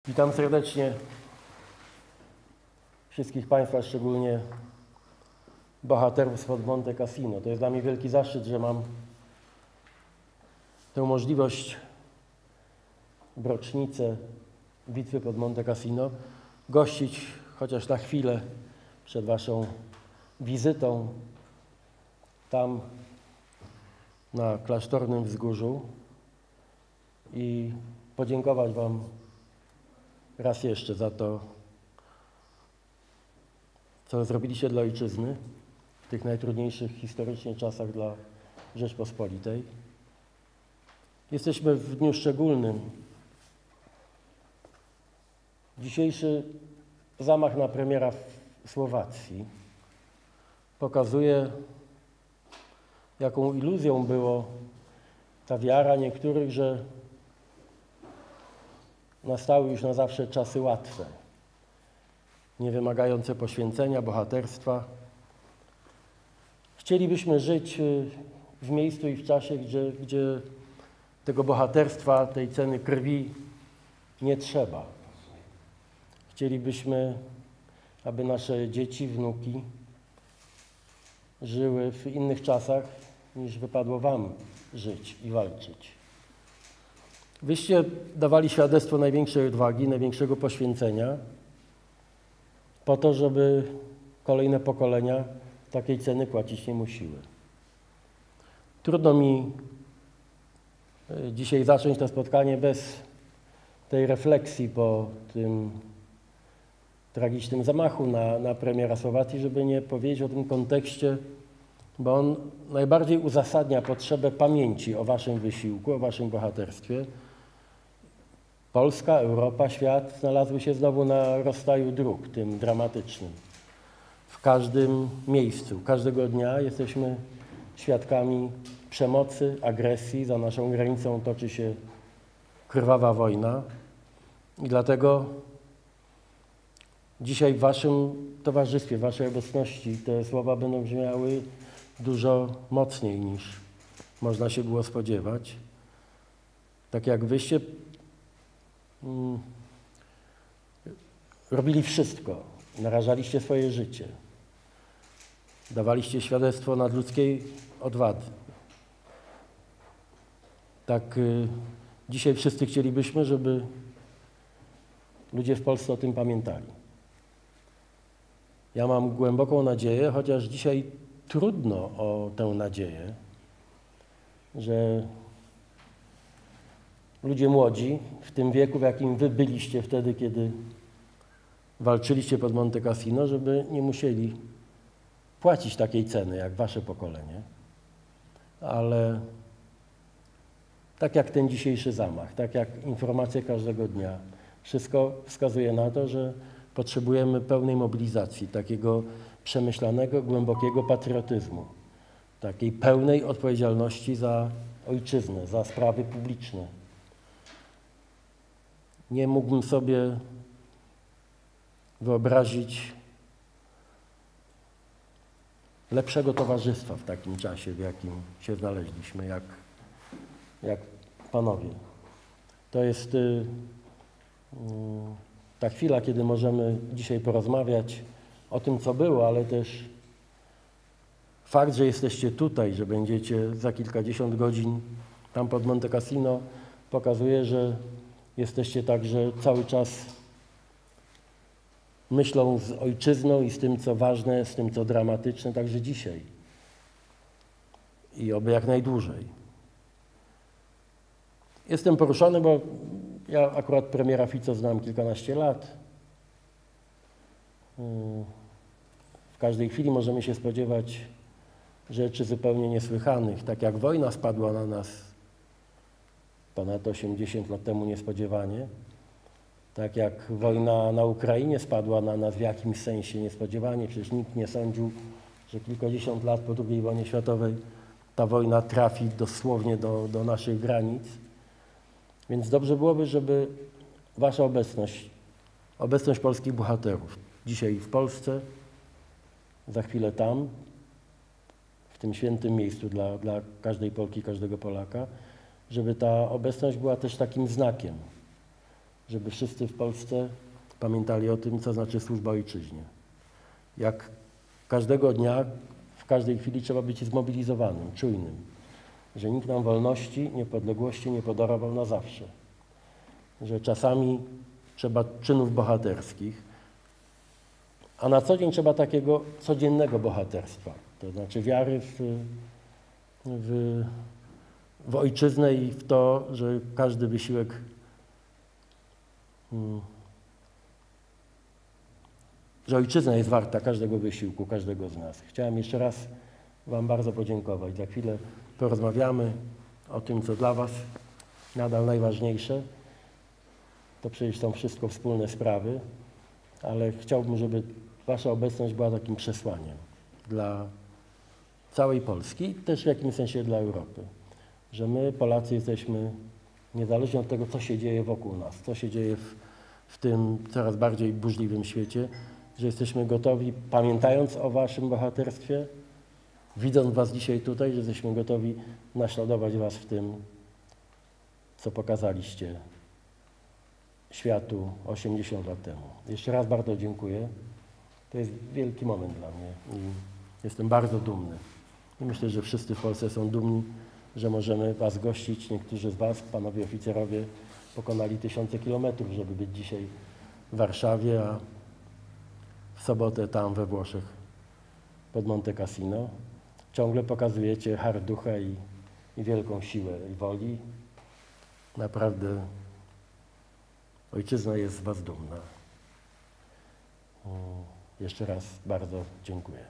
Witam serdecznie wszystkich Państwa, szczególnie bohaterów spod Monte Cassino. To jest dla mnie wielki zaszczyt, że mam tę możliwość w rocznicę bitwy pod Monte Cassino gościć chociaż na chwilę przed Waszą wizytą tam na klasztornym wzgórzu i podziękować Wam raz jeszcze za to, co zrobiliście dla ojczyzny w tych najtrudniejszych historycznie czasach dla Rzeczpospolitej. Jesteśmy w dniu szczególnym. Dzisiejszy zamach na premiera w Słowacji pokazuje, jaką iluzją było ta wiara niektórych, że nastały już na zawsze czasy łatwe, nie wymagające poświęcenia, bohaterstwa. Chcielibyśmy żyć w miejscu i w czasie, gdzie tego bohaterstwa, tej ceny krwi nie trzeba. Chcielibyśmy, aby nasze dzieci, wnuki żyły w innych czasach, niż wypadło Wam żyć i walczyć. Wyście dawali świadectwo największej odwagi, największego poświęcenia po to, żeby kolejne pokolenia takiej ceny płacić nie musiły. Trudno mi dzisiaj zacząć to spotkanie bez tej refleksji po tym tragicznym zamachu na premiera Słowacji, żeby nie powiedzieć o tym kontekście, bo on najbardziej uzasadnia potrzebę pamięci o Waszym wysiłku, o Waszym bohaterstwie. Polska, Europa, świat znalazły się znowu na rozstaju dróg, tym dramatycznym. W każdym miejscu, każdego dnia jesteśmy świadkami przemocy, agresji. Za naszą granicą toczy się krwawa wojna. I dlatego dzisiaj w Waszym towarzystwie, w Waszej obecności te słowa będą brzmiały dużo mocniej niż można się było spodziewać. Tak jak Wyście robili wszystko, narażaliście swoje życie, dawaliście świadectwo nadludzkiej odwagi. Tak dzisiaj wszyscy chcielibyśmy, żeby ludzie w Polsce o tym pamiętali. Ja mam głęboką nadzieję, chociaż dzisiaj trudno o tę nadzieję, że ludzie młodzi, w tym wieku, w jakim Wy byliście wtedy, kiedy walczyliście pod Monte Cassino, żeby nie musieli płacić takiej ceny, jak Wasze pokolenie. Ale tak jak ten dzisiejszy zamach, tak jak informacje każdego dnia, wszystko wskazuje na to, że potrzebujemy pełnej mobilizacji, takiego przemyślanego, głębokiego patriotyzmu, takiej pełnej odpowiedzialności za ojczyznę, za sprawy publiczne. Nie mógłbym sobie wyobrazić lepszego towarzystwa w takim czasie, w jakim się znaleźliśmy, jak panowie. To jest ta chwila, kiedy możemy dzisiaj porozmawiać o tym, co było, ale też fakt, że jesteście tutaj, że będziecie za kilkadziesiąt godzin tam pod Monte Cassino, pokazuje, że jesteście także cały czas myślą z ojczyzną i z tym, co ważne, z tym, co dramatyczne, także dzisiaj. I oby jak najdłużej. Jestem poruszony, bo ja akurat premiera Fico znam kilkanaście lat. W każdej chwili możemy się spodziewać rzeczy zupełnie niesłychanych. Tak jak wojna spadła na nas ponad 80 lat temu niespodziewanie, tak jak wojna na Ukrainie spadła na nas w jakimś sensie niespodziewanie. Przecież nikt nie sądził, że kilkadziesiąt lat po II wojnie światowej ta wojna trafi dosłownie do naszych granic. Więc dobrze byłoby, żeby Wasza obecność polskich bohaterów dzisiaj w Polsce, za chwilę tam, w tym świętym miejscu dla każdej Polki, każdego Polaka, żeby ta obecność była też takim znakiem, żeby wszyscy w Polsce pamiętali o tym, co znaczy służba ojczyźnie. Jak każdego dnia, w każdej chwili trzeba być zmobilizowanym, czujnym, że nikt nam wolności, niepodległości nie podarował na zawsze, że czasami trzeba czynów bohaterskich, a na co dzień trzeba takiego codziennego bohaterstwa, to znaczy wiary w ojczyznę i w to, że każdy wysiłek że ojczyzna jest warta każdego wysiłku, każdego z nas. Chciałem jeszcze raz Wam bardzo podziękować. Za chwilę porozmawiamy o tym, co dla Was nadal najważniejsze. To przecież są wszystko wspólne sprawy, ale chciałbym, żeby Wasza obecność była takim przesłaniem dla całej Polski i też w jakimś sensie dla Europy. Że my, Polacy, jesteśmy, niezależnie od tego, co się dzieje wokół nas, co się dzieje w tym coraz bardziej burzliwym świecie, że jesteśmy gotowi, pamiętając o Waszym bohaterstwie, widząc Was dzisiaj tutaj, że jesteśmy gotowi naśladować Was w tym, co pokazaliście światu 80 lat temu. Jeszcze raz bardzo dziękuję. To jest wielki moment dla mnie i jestem bardzo dumny. I myślę, że wszyscy w Polsce są dumni, że możemy Was gościć. Niektórzy z Was, panowie oficerowie, pokonali tysiące kilometrów, żeby być dzisiaj w Warszawie, a w sobotę tam we Włoszech pod Monte Cassino. Ciągle pokazujecie harducha i wielką siłę i woli. Naprawdę ojczyzna jest z Was dumna. Jeszcze raz bardzo dziękuję.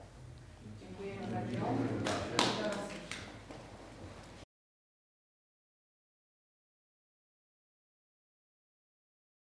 Dziękujemy bardzo.